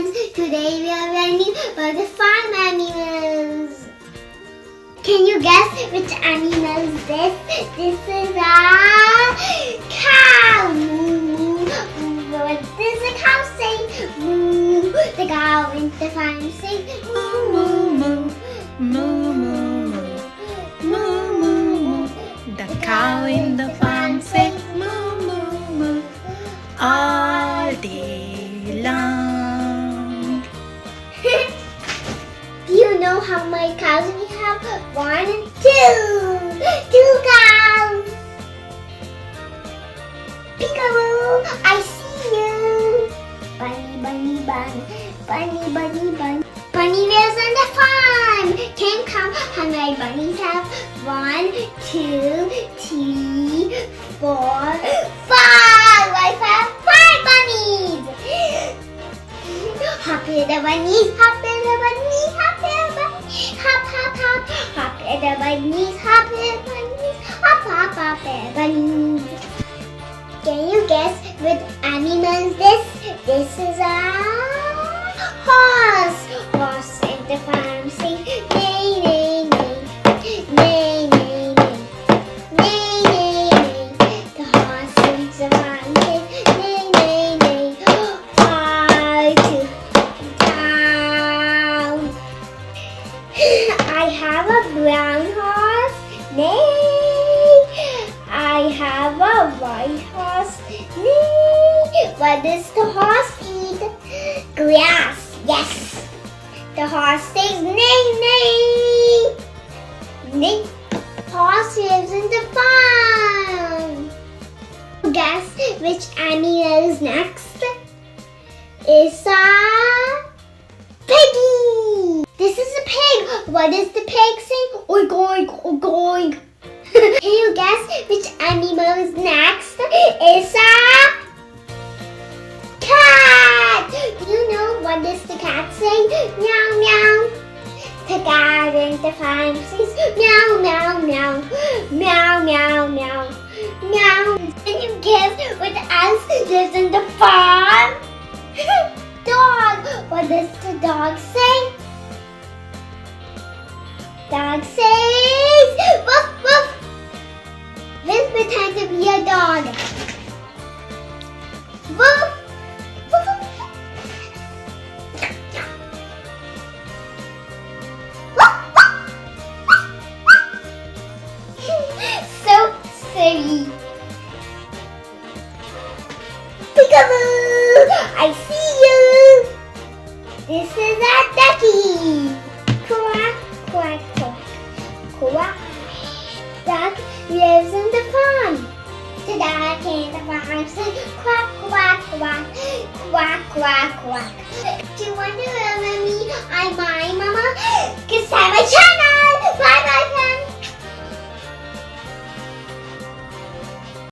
friends, today we are learning about the farm animals. Can you guess which animal is this? This is a cow. Moo, moo. What does the cow say? Moo. The cow in the farm says moo, moo, moo. Moo, moo, moo. Moo, moo, moo. The cow in the farm says moo, moo, moo. All day long. Do you know how many cows we have? 1 and 2. 2 cows. Peekaboo, I see you. Bunny, bunny, bunny. Bunny, bunny, bunny. Bunny lives on the farm. Can you count how many bunnies have? 1, 2, 3, 4, 5. I have 5 bunnies. Happy the bunnies, happy the bunnies, happy the bunnies, hop, hop, hop. Happy the bunnies, happy the bunnies, hop, hop, happy bunnies. Can you guess which animal is this? This is a horse. Horse in the farm sing neigh, neigh, neigh, neigh, neigh, neigh, neigh, neigh, neigh. The horse in the farm sing neigh, neigh, neigh, all to town. I have a brown horse, neigh. I have a white horse, neigh. What does the horse eat? Grass, yes. The horse says neigh, neigh. Neigh. Horse lives in the farm. Guess which animal is next? It's a piggy. This is a pig. What does the pig say? Oink, oink, oink, oink. Can you guess which animal is next? It's a cat. You know what does the cat say? Meow, meow. The cat in the farm says meow, meow, meow. Meow, meow, meow. Meow. Can you guess what else lives in the farm? Dog. What does the dog say? Dog says woof, woof. Let's pretend to be a dog. Woof. Woof, woof. Woof, woof. So silly. Peekaboo! I see you. This is a ducky. Quack, quack, quack, quack. Duck lives in the farm. The duck in the farm says quack, quack, quack, quack, quack, quack. Do you want to remember me? I'm